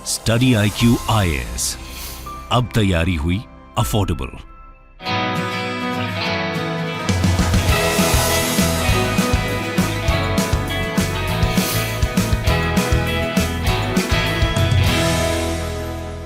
Study IQ IAS, अब तैयारी हुई अफोर्डेबल।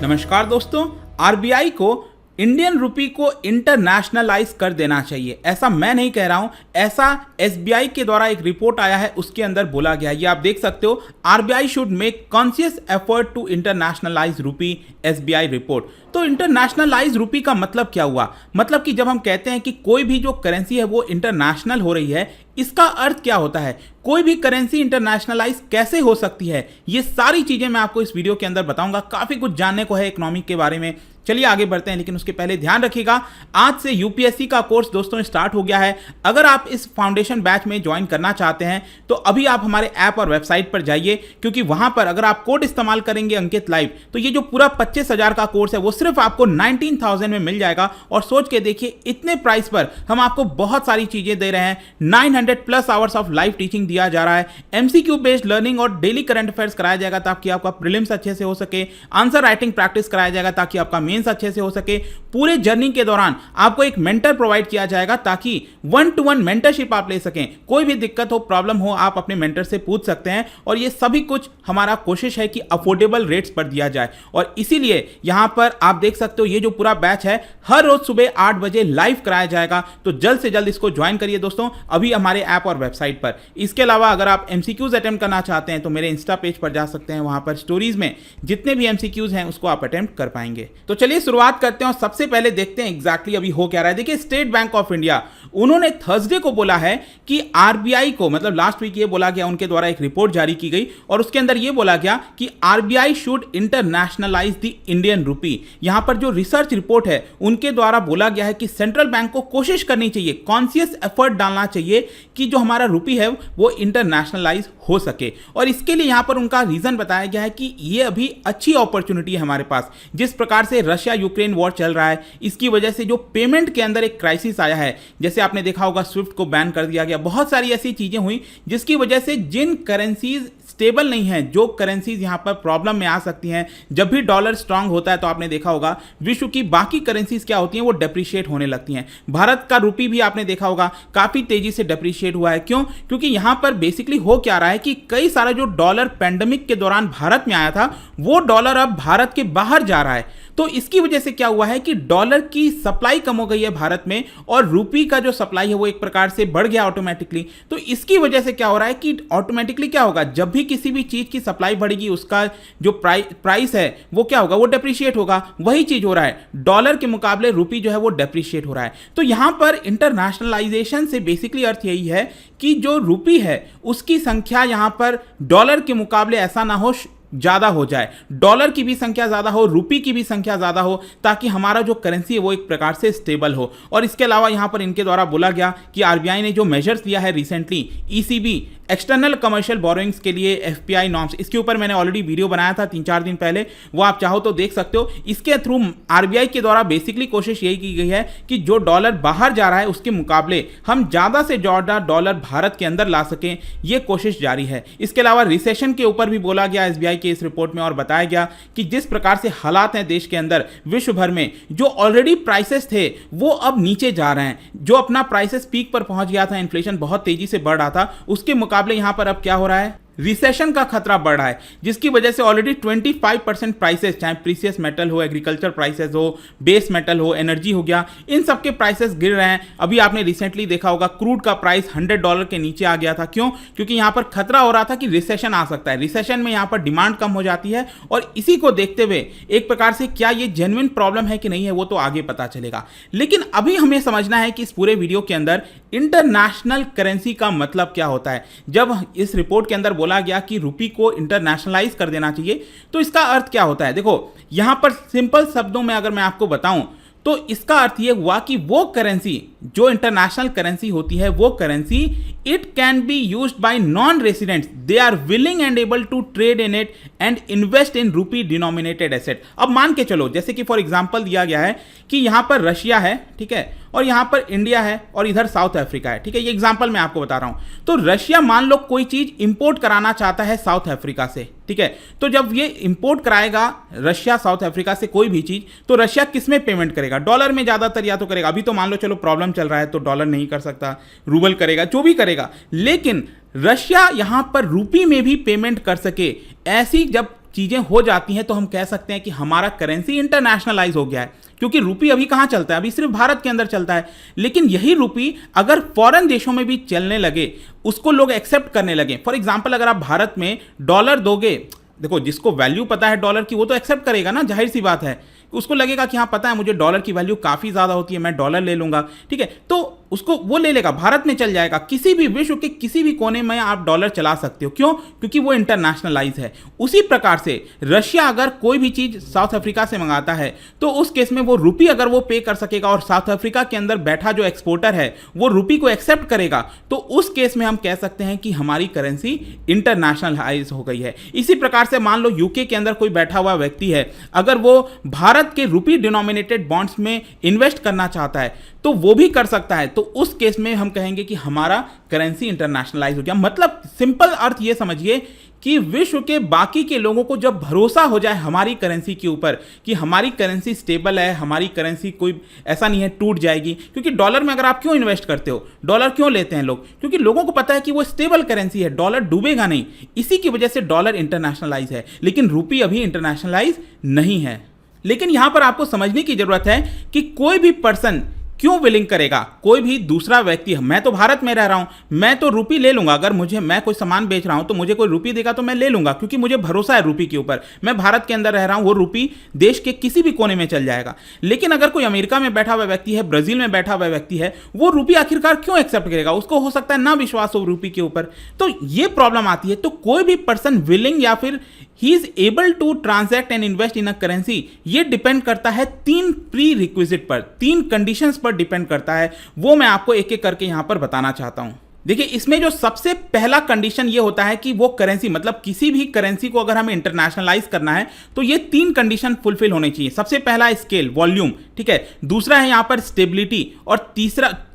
नमस्कार दोस्तों, आरबीआई को इंडियन रुपी को इंटरनेशनलाइज कर देना चाहिए। ऐसा मैं नहीं कह रहा हूं, ऐसा एसबीआई के द्वारा एक रिपोर्ट आया है, उसके अंदर बोला गया है। ये आप देख सकते हो, RBI should make conscious effort to internationalise rupee, SBI report. तो इंटरनेशनलाइज रुपी का मतलब क्या हुआ? मतलब कि जब हम कहते हैं कि कोई भी जो करेंसी है वो इंटरनेशनल हो रही है, इसका अर्थ क्या होता है? कोई भी करेंसी इंटरनेशनलाइज कैसे हो सकती है? ये सारी चीजें मैं आपको इस वीडियो के अंदर बताऊंगा। काफी कुछ जानने को है इकोनॉमिक के बारे में। चलिए आगे बढ़ते हैं, लेकिन उसके पहले ध्यान रखिएगा, आज से यूपीएससी का कोर्स दोस्तों स्टार्ट हो गया है। अगर आप इस फाउंडेशन बैच में ज्वाइन करना चाहते हैं तो अभी आप हमारे ऐप और वेबसाइट पर जाइए, क्योंकि वहां पर अगर आप कोड इस्तेमाल करेंगे अंकित लाइव, तो ये जो पूरा 25,000 का कोर्स है वो सिर्फ आपको 19,000 में मिल जाएगा। और सोच के देखिए, इतने प्राइस पर हम आपको बहुत सारी चीजें दे रहे हैं। 900+ आवर्स ऑफ लाइव टीचिंग दिया जा रहा है, एमसीक्यू बेस्ड लर्निंग और डेली करंट अफेयर्स कराया जाएगा ताकि आपका प्रीलिम्स अच्छे से हो सके, आंसर राइटिंग प्रैक्टिस कराया जाएगा ताकि आपका मेंस अच्छे से हो सके। पूरे जर्नी के दौरान आपको एक मेंटर प्रोवाइड किया जाएगा ताकि 1-to-1 मेंटरशिप आप ले सकें। कोई भी दिक्कत हो, प्रॉब्लम हो, आप अपने मेंटर से पूछ सकते हैं। और ये सभी कुछ हमारा कोशिश है कि अफोर्डेबल रेट्स पर दिया जाए। और इसीलिए यहां पर आप देख सकते हो, ये जो पूरा बैच है हर रोज सुबह 8 बजे लाइव कराया जाएगा। तो जल्द से जल्द इसको ज्वाइन करिए दोस्तों, अभी हमारे ऐप और वेबसाइट पर। इसके अलावा अगर आप एमसीक्यूज अटेम्प्ट करना चाहते हैं तो मेरे इंस्टा पेज पर जा सकते हैं, वहां पर स्टोरीज में जितने भी एमसीक्यूज हैं उसको आप अटेम्प्ट कर पाएंगे। तो चलिए शुरुआत करते हैं और सबसे पहले देखते हैं एग्जैक्टली अभी हो क्या रहा है। देखिए, स्टेट बैंक ऑफ इंडिया उन्होंने थर्सडे को बोला है कि आरबीआई को, मतलब लास्ट वीक ये बोला गया, उनके द्वारा एक रिपोर्ट जारी की गई और उसके अंदर ये बोला गया कि RBI should internationalise the Indian rupee. यहां पर जो रिसर्च रिपोर्ट है उनके द्वारा बोला गया है कि सेंट्रल बैंक को कोशिश करनी चाहिए, कॉन्शियस एफर्ट डालना चाहिए कि जो हमारा रुपी है वो इंटरनेशनलाइज हो सके। और इसके लिए यहां पर उनका रीजन बताया गया है कि ये अभी अच्छी अपॉर्चुनिटी है हमारे पास। जिस प्रकार से रशिया यूक्रेन वॉर चल रहा है, इसकी वजह से जो पेमेंट के अंदर एक क्राइसिस आया है, जैसे आपने देखा होगा स्विफ्ट को बैन कर दिया गया, बहुत सारी ऐसी चीजें हुई जिसकी वजह से जिन करेंसीज स्टेबल नहीं है, जो करेंसीज यहां पर प्रॉब्लम में आ सकती हैं। जब भी डॉलर स्ट्रांग होता है तो आपने देखा होगा विश्व की बाकी करेंसीज क्या होती हैं, वो डेप्रिशिएट होने लगती हैं। भारत का रुपी भी आपने देखा होगा काफी तेजी से डेप्रिशिएट हुआ है। क्यों? क्योंकि यहां पर बेसिकली हो क्या रहा है कि कई सारा जो डॉलर पेंडेमिक के दौरान भारत में आया था, वो डॉलर अब भारत के बाहर जा रहा है। तो इसकी वजह से क्या हुआ है कि डॉलर की सप्लाई कम हो गई है भारत में, और रुपी का जो सप्लाई है वो एक प्रकार से बढ़ गया ऑटोमेटिकली। तो इसकी वजह से क्या हो रहा है कि ऑटोमेटिकली क्या होगा, जब भी किसी भी चीज की सप्लाई बढ़ेगी उसका जो प्राइस है वो क्या होगा, वो डेप्रिशिएट होगा। वही चीज हो रहा है, डॉलर के मुकाबले रुपी जो है वो डेप्रिशिएट हो रहा है। तो यहां पर इंटरनेशनलाइजेशन से बेसिकली अर्थ यही है कि जो रुपी है उसकी संख्या यहां पर डॉलर के मुकाबले ऐसा ना हो ज्यादा हो जाए, डॉलर की भी संख्या ज्यादा हो, रुपी की भी संख्या ज्यादा हो, ताकि हमारा जो करेंसी है वो एक प्रकार से स्टेबल हो। और इसके अलावा यहां पर इनके द्वारा बोला गया कि आरबीआई ने जो मेजर्स लिया है recently, ECB external commercial borrowings के लिए एफपीआई नॉर्म्स, इसके ऊपर मैंने ऑलरेडी वीडियो बनाया था 3-4 दिन पहले, वो आप चाहो तो देख सकते हो। इसके थ्रू आरबीआई के द्वारा बेसिकली कोशिश यही की गई है कि जो डॉलर बाहर जा रहा है उसके मुकाबले हम ज्यादा से ज्यादा डॉलर भारत के अंदर ला सकें, ये कोशिश जारी है। इसके अलावा रिसेशन के ऊपर भी बोला गया एसबीआई के इस रिपोर्ट में, और बताया गया कि जिस प्रकार से हालात हैं देश के अंदर, विश्व भर में जो ऑलरेडी प्राइसेस थे वो अब नीचे जा रहे हैं। जो अपना प्राइसेस पीक पर पहुंच गया था, इन्फ्लेशन बहुत तेजी से बढ़ रहा था, उसके मुकाबले यहां पर अब क्या हो रहा है, रिसेशन का खतरा बढ़ रहा है, जिसकी वजह से ऑलरेडी 25% प्राइसेस, चाहे प्रीसियस मेटल हो, एग्रीकल्चर प्राइसेस हो, बेस मेटल हो, एनर्जी हो गया, इन सब के प्राइसेस गिर रहे हैं। अभी आपने रिसेंटली देखा होगा क्रूड का प्राइस $100 के नीचे आ गया था। क्यों? क्योंकि यहां पर खतरा हो रहा था कि रिसेशन आ सकता है। रिसेशन में यहां पर डिमांड कम हो जाती है, और इसी को देखते हुए एक प्रकार से क्या ये जेन्युइन प्रॉब्लम है कि नहीं है वो तो आगे पता चलेगा। लेकिन अभी हमें समझना है कि इस पूरे वीडियो के अंदर इंटरनेशनल करेंसी का मतलब क्या होता है। जब इस रिपोर्ट के अंदर बोला गया कि रुपी को इंटरनेशनलाइज कर देना चाहिए, तो इसका अर्थ क्या होता है? देखो, यहां पर सिंपल शब्दों में अगर मैं आपको बताऊं तो इसका अर्थ यह हुआ कि वो करेंसी जो इंटरनेशनल करेंसी होती है, वो currency it can be used by non-residents. They are willing and able to trade in it and invest in rupee denominated asset. अब मान के चलो, जैसे कि फॉर एग्जांपल दिया गया है कि यहां पर रशिया है, ठीक है, और यहां पर इंडिया है और इधर साउथ अफ्रीका है, ठीक है, ये एग्जांपल मैं आपको बता रहा हूं। तो रशिया मान लो कोई चीज इंपोर्ट कराना चाहता है साउथ अफ्रीका से, ठीक है, तो जब ये इंपोर्ट कराएगा रशिया साउथ अफ्रीका से कोई भी चीज, तो रशिया किस में पेमेंट करेगा? डॉलर में ज्यादातर या तो करेगा। अभी तो मान लो चलो प्रॉब्लम चल रहा है तो डॉलर नहीं कर सकता, रूबल करेगा, जो भी करेगा, लेकिन रशिया यहां पर रूपी में भी पेमेंट कर सके, ऐसी जब चीजें हो जाती हैं तो हम कह सकते हैं कि हमारा करेंसी इंटरनेशनलाइज हो गया है। क्योंकि रूपी अभी कहां चलता है? अभी सिर्फ भारत के अंदर चलता है, लेकिन यही रूपी अगर फॉरेन देशों में भी चलने लगे, उसको लोग एक्सेप्ट करने लगे। फॉर एग्जांपल अगर आप भारत में डॉलर दोगे, देखो जिसको वैल्यू पता है डॉलर की वो तो एक्सेप्ट करेगा ना, जाहिर सी बात है, उसको लगेगा कि हाँ पता है मुझे डॉलर की वैल्यू काफी ज्यादा होती है, मैं डॉलर ले लूंगा, ठीक है, तो उसको वो ले लेगा, भारत में चल जाएगा। किसी भी विश्व के किसी भी कोने में आप डॉलर चला सकते हो, क्यों? क्योंकि वो इंटरनेशनलाइज है। उसी प्रकार से रशिया अगर कोई भी चीज साउथ अफ्रीका से मंगाता है तो उस केस में वो रूपी अगर वो पे कर सकेगा और साउथ अफ्रीका के अंदर बैठा जो एक्सपोर्टर है वो रूपी को एक्सेप्ट करेगा, तो उस केस में हम कह सकते हैं कि हमारी करेंसी इंटरनेशनलाइज हो गई है। इसी प्रकार से मान लो यूके के अंदर कोई बैठा हुआ व्यक्ति है, अगर वो भारत के रूपी डिनोमिनेटेड बॉन्ड्स में इन्वेस्ट करना चाहता है तो वो भी कर सकता है, तो उस केस में हम कहेंगे कि हमारा करेंसी इंटरनेशनलाइज हो गया। मतलब सिंपल अर्थ ये समझिए कि विश्व के बाकी के लोगों को जब भरोसा हो जाए हमारी करेंसी के ऊपर कि हमारी करेंसी स्टेबल है, हमारी करेंसी कोई ऐसा नहीं है टूट जाएगी, क्योंकि डॉलर में अगर आप क्यों इन्वेस्ट करते हो, डॉलर क्यों लेते हैं लोग? क्योंकि लोगों को पता है कि वो स्टेबल करेंसी है, डॉलर डूबेगा नहीं, इसी की वजह से डॉलर इंटरनेशनलाइज है, लेकिन रूपी अभी इंटरनेशनलाइज नहीं है। लेकिन यहां पर आपको समझने की जरूरत है कि कोई भी पर्सन क्यों विलिंग करेगा, कोई भी दूसरा व्यक्ति, मैं तो भारत में रह रहा हूं, मैं तो रूपी ले लूंगा, अगर मैं कोई सामान बेच रहा हूं तो मुझे कोई रूपी देगा तो मैं ले लूंगा, क्योंकि मुझे भरोसा है रूपी के ऊपर, मैं भारत के अंदर रह रहा हूं, वो रूपी देश के किसी भी कोने में चल जाएगा। लेकिन अगर कोई अमेरिका में बैठा हुआ व्यक्ति है, ब्राजील में बैठा हुआ व्यक्ति है, वो रूपी आखिरकार क्यों एक्सेप्ट करेगा? उसको हो सकता है ना विश्वास हो रूपी के ऊपर, तो ये प्रॉब्लम आती है। तो कोई भी पर्सन विलिंग या फिर he is able to transact and invest in a currency, ये डिपेंड करता है 3 प्री रिक्विजिट पर, 3 कंडीशंस पर डिपेंड करता है, वो मैं आपको एक एक करके यहां पर बताना चाहता हूं। देखिए इसमें जो सबसे पहला कंडीशन ये होता है कि वो करेंसी, मतलब किसी भी करेंसी को अगर हमें इंटरनेशनलाइज करना है तो ये 3 कंडीशन फुलफिल होने चाहिए। सबसे पहला स्केल, वॉल्यूम, ठीक है, दूसरा है यहां पर स्टेबिलिटी, और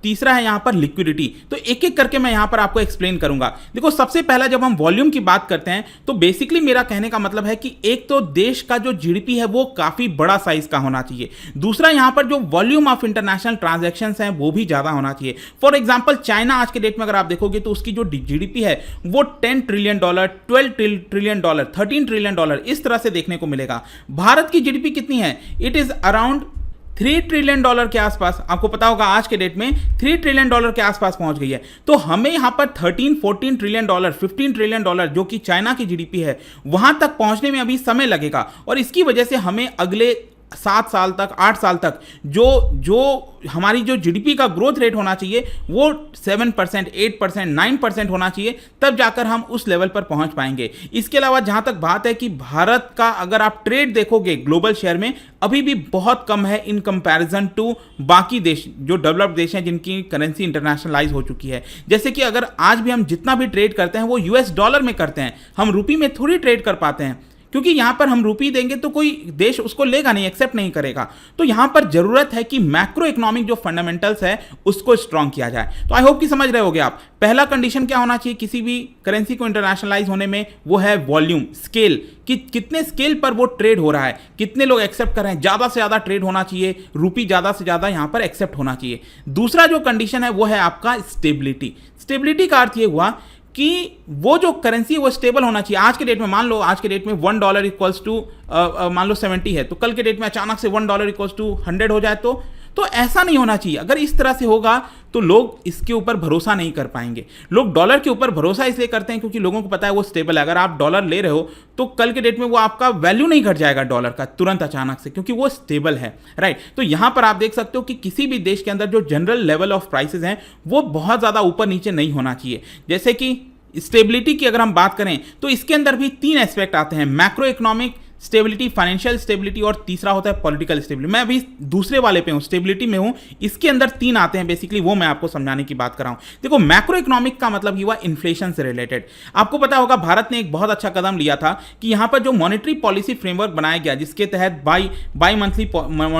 तीसरा है यहां पर लिक्विडिटी। तो एक एक करके मैं यहां पर आपको एक्सप्लेन करूंगा। देखो सबसे पहला जब हम वॉल्यूम की बात करते हैं तो बेसिकली मेरा कहने का मतलब है कि एक तो देश का जो जीडीपी है वो काफी बड़ा साइज का होना चाहिए, दूसरा यहां पर जो वॉल्यूम ऑफ इंटरनेशनल ट्रांजैक्शंस हैं वो भी ज्यादा होना चाहिए। फॉर एग्जांपल चाइना आज के डेट में अगर आप देखोगे तो उसकी जो जीडीपी है वो $10 ट्रिलियन, $12 ट्रिलियन, $13 ट्रिलियन इस तरह से देखने को मिलेगा। भारत की जीडीपी कितनी है? इट इज अराउंड $3 ट्रिलियन के आसपास, आपको पता होगा आज के डेट में $3 ट्रिलियन के आसपास पहुंच गई है। तो हमें यहां पर 13-14 ट्रिलियन, $15 ट्रिलियन जो कि चाइना की जीडीपी है, वहां तक पहुंचने में अभी समय लगेगा, और इसकी वजह से हमें अगले 7 साल तक, 8 साल तक जो हमारी जो जीडीपी का ग्रोथ रेट होना चाहिए वो 7%, 8%, 9% होना चाहिए, तब जाकर हम उस लेवल पर पहुंच पाएंगे। इसके अलावा जहां तक बात है कि भारत का अगर आप ट्रेड देखोगे ग्लोबल शेयर में अभी भी बहुत कम है इन कंपैरिजन टू बाकी देश जो डेवलप्ड देश हैं जिनकी करेंसी इंटरनेशनलाइज हो चुकी है। जैसे कि अगर आज भी हम जितना भी ट्रेड करते हैं वो यूएस डॉलर में करते हैं, हम रूपी में थोड़ी ट्रेड कर पाते हैं, क्योंकि यहां पर हम रूपी देंगे तो कोई देश उसको लेगा नहीं, एक्सेप्ट नहीं करेगा। तो यहां पर जरूरत है कि मैक्रो इकोनॉमिक जो फंडामेंटल्स है उसको स्ट्रांग किया जाए। तो आई होप कि समझ रहे होगे आप, पहला कंडीशन क्या होना चाहिए किसी भी करेंसी को इंटरनेशनलाइज होने में, वो है वॉल्यूम, स्केल, कि कितने स्केल पर वो ट्रेड हो रहा है, कितने लोग एक्सेप्ट कर रहे हैं, ज्यादा से ज्यादा ट्रेड होना चाहिए, रूपी ज्यादा से ज्यादा यहां पर एक्सेप्ट होना चाहिए। दूसरा जो कंडीशन है वो है आपका स्टेबिलिटी। स्टेबिलिटी का अर्थ ये हुआ कि वो जो करेंसी है वो स्टेबल होना चाहिए। आज के डेट में मान लो आज के डेट में $1 इक्वल्स टू मान लो 70 है, तो कल के डेट में अचानक से $1 इक्वल्स टू 100 हो जाए तो ऐसा नहीं होना चाहिए। अगर इस तरह से होगा तो लोग इसके ऊपर भरोसा नहीं कर पाएंगे। लोग डॉलर के ऊपर भरोसा इसलिए करते हैं क्योंकि लोगों को पता है वो स्टेबल है। अगर आप डॉलर ले रहे हो तो कल के डेट में वो आपका वैल्यू नहीं घट जाएगा डॉलर का तुरंत अचानक से, क्योंकि वो स्टेबल है, राइट। तो यहां पर आप देख सकते हो कि किसी भी देश के अंदर जो जनरल लेवल ऑफ प्राइसेस हैं वो बहुत ज्यादा ऊपर नीचे नहीं होना चाहिए। जैसे कि स्टेबिलिटी की अगर हम बात करें तो इसके अंदर भी 3 एस्पेक्ट आते हैं, macro economic, stability, financial stability और तीसरा होता है पॉलिटिकल स्टेबिलिटी। मैं अभी दूसरे वाले पे हूँ, स्टेबिलिटी में हूँ। इसके अंदर 3 आते हैं बेसिकली, वो मैं आपको समझाने की बात कर रहा हूँ। देखो मैक्रो इकोनॉमिक का मतलब ही हुआ इन्फ्लेशन से रिलेटेड। आपको पता होगा भारत ने एक बहुत अच्छा कदम लिया था कि यहाँ पर जो मॉनेटरी पॉलिसी फ्रेमवर्क बनाया गया, जिसके तहत बाई मंथली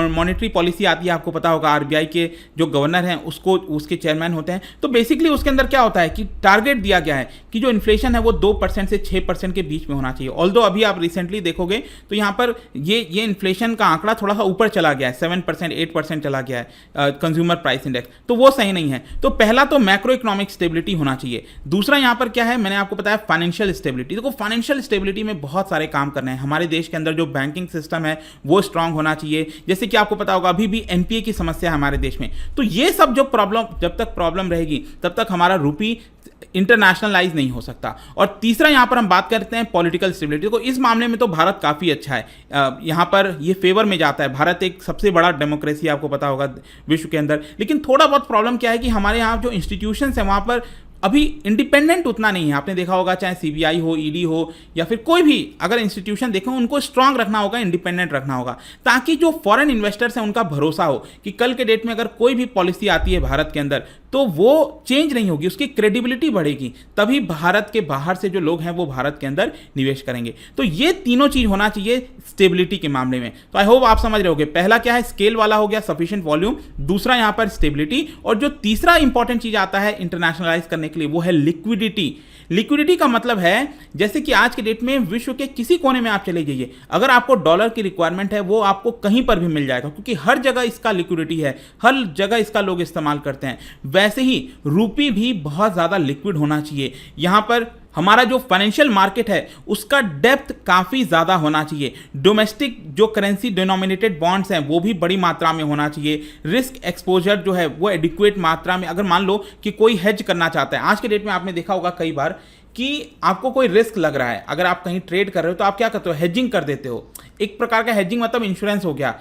मॉनेटरी पॉलिसी आती है। आपको पता होगा आरबीआई के जो गवर्नर हैं उसको उसके चेयरमैन होते हैं। तो बेसिकली उसके अंदर क्या होता है कि टारगेट दिया गया है कि जो इन्फ्लेशन है वो 2% से 6% के बीच में होना चाहिए। ऑल्दो अभी आप रिसेंटली देखोगे तो यहाँ पर ये इन्फ्लेशन का आंकड़ा थोड़ा सा ऊपर चला गया है, 7% 8% चला गया है कंज्यूमर प्राइस इंडेक्स, तो वो सही नहीं है। तो पहला तो मैक्रो इकोनॉमिक स्टेबिलिटी होना चाहिए। दूसरा यहाँ पर क्या है, मैंने आपको बताया फाइनेंशियल स्टेबिलिटी। देखो फाइनेंशियल स्टेबिलिटी में बहुत सारे काम करने हैं। हमारे देश के अंदर जो बैंकिंग सिस्टम है वो स्ट्रांग होना चाहिए। जैसे कि आपको पता होगा अभी भी एनपीए की समस्या है हमारे देश में। तो ये सब जो प्रॉब्लम, जब तक प्रॉब्लम रहेगी तब तक हमारा रूपी इंटरनेशनलाइज नहीं हो सकता। और तीसरा यहां पर हम बात करते हैं पॉलिटिकल स्टेबिलिटी। तो इस मामले में तो भारत काफी अच्छा है, यहां पर ये फेवर में जाता है। भारत एक सबसे बड़ा डेमोक्रेसी आपको पता होगा विश्व के अंदर। लेकिन थोड़ा बहुत प्रॉब्लम क्या है कि हमारे यहाँ जो इंस्टीट्यूशंस है वहां पर अभी इंडिपेंडेंट उतना नहीं है। आपने देखा होगा चाहे सीबीआई हो, ईडी हो या फिर कोई भी अगर इंस्टीट्यूशन देखो, उनको स्ट्रांग रखना होगा, इंडिपेंडेंट रखना होगा, ताकि जो फॉरेन इन्वेस्टर्स हैं उनका भरोसा हो कि कल के डेट में अगर कोई भी पॉलिसी आती है भारत के अंदर तो वो चेंज नहीं होगी, उसकी क्रेडिबिलिटी बढ़ेगी, तभी भारत के बाहर से जो लोग हैं वो भारत के अंदर निवेश करेंगे। तो ये तीनों चीज होना चाहिए स्टेबिलिटी के मामले में। तो आई होप आप समझ रहे होगे, पहला क्या है, स्केल वाला हो गया, सफिशिएंट वॉल्यूम। दूसरा यहां पर स्टेबिलिटी, और जो तीसरा इंपॉर्टेंट चीज आता है इंटरनेशनलाइज करने के लिए वो है लिक्विडिटी। लिक्विडिटी का मतलब है जैसे कि आज के डेट में विश्व के किसी कोने में आप चले जाइए, अगर आपको डॉलर की रिक्वायरमेंट है वो आपको कहीं पर भी मिल जाएगा, क्योंकि हर जगह इसका लिक्विडिटी है, हर जगह इसका लोग इस्तेमाल करते हैं। वैसे ही रूपी भी बहुत ज़्यादा लिक्विड होना चाहिए। यहाँ पर हमारा जो फाइनेंशियल मार्केट है उसका डेप्थ काफ़ी ज़्यादा होना चाहिए। डोमेस्टिक जो करेंसी डिनोमिनेटेड बॉन्ड्स हैं वो भी बड़ी मात्रा में होना चाहिए। रिस्क एक्सपोजर जो है वो एडिक्वेट मात्रा में, अगर मान लो कि कोई हेज करना चाहता है, आज के डेट में आपने देखा होगा कई बार कि आपको कोई रिस्क लग रहा है, अगर आप कहीं ट्रेड कर रहे हो तो आप क्या करते हो, हेजिंग कर देते हो। एक प्रकार का हेजिंग मतलब इंश्योरेंस हो गया।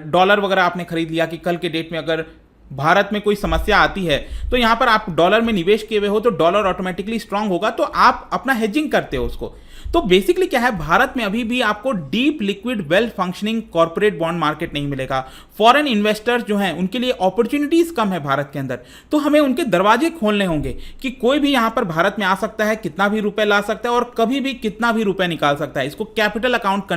डॉलर वगैरह आपने खरीद लिया कि कल के डेट में अगर भारत में कोई समस्या आती है तो यहां पर आप डॉलर में निवेश किए हुए हो तो डॉलर ऑटोमेटिकली स्ट्रांग होगा, तो आप अपना हेजिंग करते हो उसको। तो बेसिकली क्या है, भारत में अभी भी आपको deep liquid well functioning corporate bond market नहीं मिलेगा। फॉरेन इन्वेस्टर्स जो हैं उनके लिए अपॉर्चुनिटीज कम है भारत के अंदर, तो हमें उनके दरवाजे खोलने होंगे कि कोई भी यहां पर भारत में आ सकता है, कितना भी रुपए ला सकता है और कभी भी कितना भी रुपए निकाल सकता है। इसको कैपिटल अकाउंट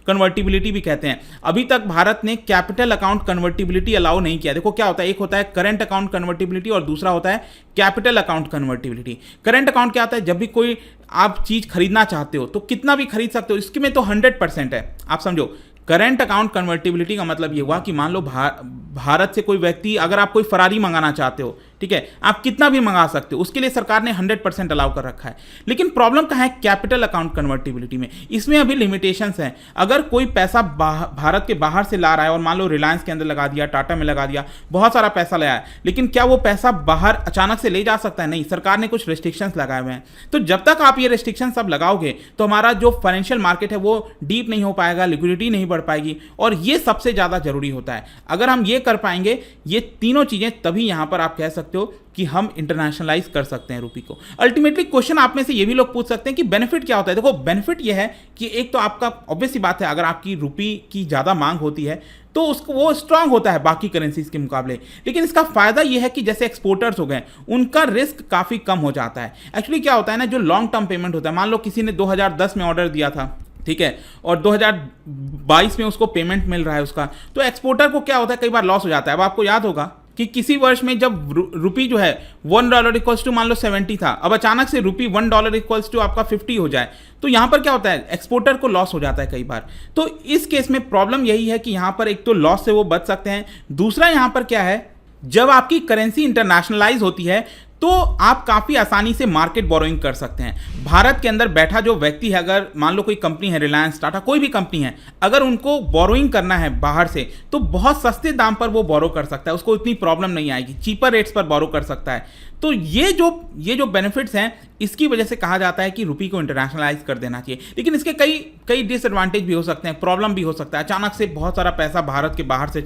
कन्वर्टिबिलिटी भी कहते हैं। अभी तक भारत ने कैपिटल अकाउंट कन्वर्टिबिलिटी अलाउ नहीं किया। देखो क्या होता है, एक होता है करंट अकाउंट कन्वर्टिबिलिटी और दूसरा होता है capital account convertibility. Current account क्या होता है, जब भी कोई आप चीज खरीदना चाहते हो तो कितना भी खरीद सकते हो, इसके में तो 100% है। आप समझो, करंट अकाउंट कन्वर्टिबिलिटी का मतलब ये हुआ कि मान लो भारत से कोई व्यक्ति, अगर आप कोई फरारी मंगाना चाहते हो, ठीक है, आप कितना भी मंगा सकते हो, उसके लिए सरकार ने 100% अलाउ कर रखा है। लेकिन प्रॉब्लम कहाँ है, कैपिटल अकाउंट कन्वर्टिबिलिटी में। इसमें अभी लिमिटेशंस हैं। अगर कोई पैसा भारत के बाहर से ला रहा है और मान लो रिलायंस के अंदर लगा दिया, टाटा में लगा दिया, बहुत सारा पैसा लाया है, लेकिन क्या वो पैसा बाहर अचानक से ले जा सकता है? नहीं, सरकार ने कुछ रेस्ट्रिक्शंस लगाए हुए हैं। तो जब तक आप ये रेस्ट्रिक्शन सब लगाओगे तो हमारा जो फाइनेंशियल मार्केट है वो डीप नहीं हो पाएगा, लिक्विडिटी नहीं बढ़ पाएगी, और ये सबसे ज़्यादा जरूरी होता है। अगर हम ये कर पाएंगे, ये तीनों चीज़ें, तभी यहां पर आप कह सकते हो कि हम इंटरनेशनलाइज कर सकते हैं रूपी को। अल्टीमेटली क्वेश्चन आप में से ये भी लोग पूछ सकते हैं कि बेनिफिट क्या होता है। देखो बेनिफिट ये है कि एक तो आपका ऑब्वियस सी बात है, अगर आपकी रूपी की ज़्यादा मांग होती है तो उसको वो स्ट्रांग होता है बाकी करेंसीज के मुकाबले। लेकिन इसका फायदा ये है कि जैसे एक्सपोर्टर्स हो गए, उनका रिस्क काफ़ी कम हो जाता है। एक्चुअली क्या होता है ना, जो लॉन्ग टर्म पेमेंट होता है, मान लो किसी ने 2010 में ऑर्डर दिया था, ठीक है, और 2022 में उसको पेमेंट मिल रहा है उसका, तो एक्सपोर्टर को क्या होता है, कई बार लॉस हो जाता है। अब आपको याद होगा कि किसी वर्ष में जब रुपी जो है $1 इक्वल्स टू मान लो 70 था, अब अचानक से रुपी $1 इक्वल्स टू आपका 50 हो जाए, तो यहां पर क्या होता है, एक्सपोर्टर को लॉस हो जाता है कई बार। तो इस केस में प्रॉब्लम यही है कि यहां पर एक तो लॉस से वो बच सकते हैं, दूसरा यहां पर क्या है, जब आपकी करेंसी इंटरनेशनलाइज होती है तो आप काफ़ी आसानी से मार्केट बोरोइंग कर सकते हैं। भारत के अंदर बैठा जो व्यक्ति है, अगर मान लो कोई कंपनी है, रिलायंस, टाटा, कोई भी कंपनी है, अगर उनको बोरोइंग करना है बाहर से तो बहुत सस्ते दाम पर वो बोरो कर सकता है, उसको इतनी प्रॉब्लम नहीं आएगी, चीपर रेट्स पर बोरो कर सकता है। तो ये जो बेनिफिट्स हैं, इसकी वजह से कहा जाता है कि रुपी को इंटरनेशनलाइज कर देना चाहिए। लेकिन इसके कई डिसएडवांटेज भी हो सकते हैं, प्रॉब्लम भी हो सकता है। अचानक से बहुत सारा पैसा भारत के बाहर से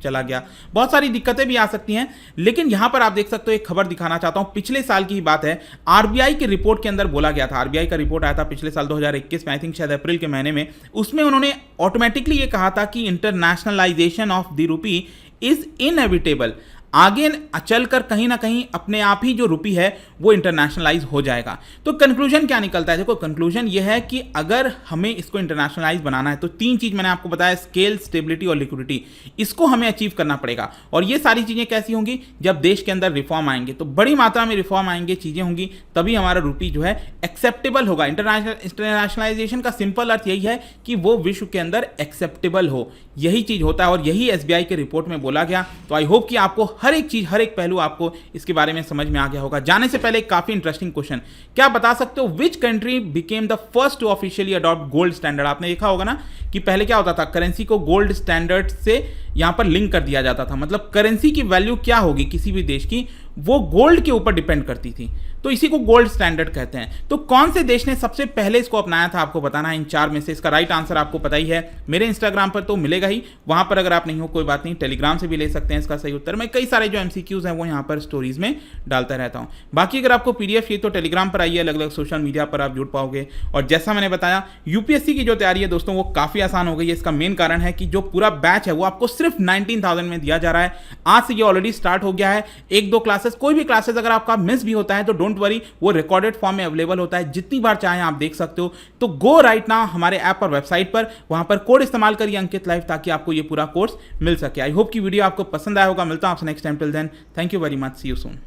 चला गया, बहुत सारी दिक्कतें भी आ सकती हैं। लेकिन यहां पर आप देख सकते हो, एक खबर दिखाना चाहता हूं, पिछले साल की ही बात है, आरबीआई की रिपोर्ट के अंदर बोला गया था, आरबीआई का रिपोर्ट आया था पिछले साल 2021 में, आई थिंक शायद अप्रैल के महीने में, उसमें उन्होंने ऑटोमेटिकली ये कहा था कि internationalisation of the rupee is inevitable, आगे चलकर कहीं ना कहीं अपने आप ही जो रुपी है वो इंटरनेशनलाइज हो जाएगा। तो कंक्लूजन क्या निकलता है? देखो, कंक्लूजन ये है कि अगर हमें इसको इंटरनेशनलाइज बनाना है तो तीन चीज मैंने आपको बताया, स्केल, स्टेबिलिटी और लिक्विडिटी, इसको हमें अचीव करना पड़ेगा। और ये सारी चीजें कैसी होंगी? जब देश के अंदर रिफॉर्म आएंगे, तो बड़ी मात्रा में रिफॉर्म आएंगे, चीजें होंगी, तभी हमारा रुपी जो है एक्सेप्टेबल होगा। इंटरनेशनलाइजेशन का सिंपल अर्थ यही है कि वो विश्व के अंदर एक्सेप्टेबल हो, यही चीज होता है और यही एसबीआई के रिपोर्ट में बोला गया। तो आई होप कि आपको हर एक चीज, हर एक पहलू आपको इसके बारे में समझ में आ गया होगा। जाने से पहले एक काफी इंटरेस्टिंग क्वेश्चन, क्या बता सकते हो which country became the first to officially adopt gold standard? आपने देखा होगा ना कि पहले क्या होता था, करेंसी को गोल्ड स्टैंडर्ड से यहां पर लिंक कर दिया जाता था, मतलब करेंसी की वैल्यू क्या होगी किसी भी देश की, वो गोल्ड के ऊपर डिपेंड करती थी, तो इसी को गोल्ड स्टैंडर्ड कहते हैं। तो कौन से देश ने सबसे पहले इसको अपनाया था, आपको बताना है इन चार में से। इसका राइट आंसर आपको पता ही है, मेरे इंस्टाग्राम पर तो मिलेगा ही, वहां पर अगर आप नहीं हो कोई बात नहीं, टेलीग्राम से भी ले सकते हैं इसका सही उत्तर। मैं कई सारे जो एमसीक्यूज हैं वो यहाँ पर स्टोरीज में डालता रहता हूँ। बाकी अगर आपको पीडीएफ चाहिए तो टेलीग्राम पर आइए, अलग अलग सोशल मीडिया पर आप जुड़ पाओगे। और जैसा मैंने बताया, यूपीएससी की जो तैयारी है दोस्तों वो काफी आसान हो गई है। इसका मेन कारण है कि जो पूरा बैच है वो आपको सिर्फ 19,000 में दिया जा रहा है। आज से ये ऑलरेडी स्टार्ट हो गया है। एक दो क्लासेस, कोई भी क्लासेस अगर आपका मिस भी होता है तो डोंट वरी, वो रिकॉर्डेड फॉर्म में अवेलेबल होता है, जितनी बार चाहें आप देख सकते हो। तो गो राइट नाउ हमारे ऐप और वेबसाइट पर, वहां पर कोड इस्तेमाल करिए अंकित लाइव, ताकि आपको ये पूरा कोर्स मिल सके। आई होप कि वीडियो आपको पसंद आया होगा। मिलता हूं आपसे next time, till then thank you very much, see you soon.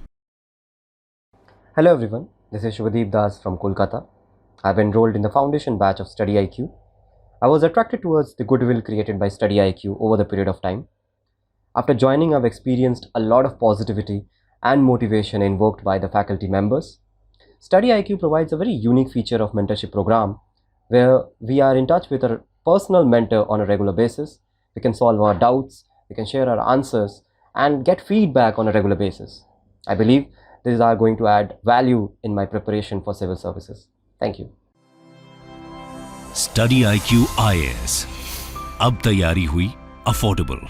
Hello everyone, this is Shubhadeep Das from Kolkata. I've enrolled in the foundation batch of Study IQ. I was attracted towards the goodwill created by Study IQ over the period of time. After joining, I've experienced a lot of positivity and motivation invoked by the faculty members. Study IQ provides a very unique feature of mentorship program where we are in touch with a personal mentor on a regular basis. We can solve our doubts, we can share our answers and get feedback on a regular basis. I believe these are going to add value in my preparation for civil services. Thank you. Study IQ IAS, अब तैयारी हुई affordable.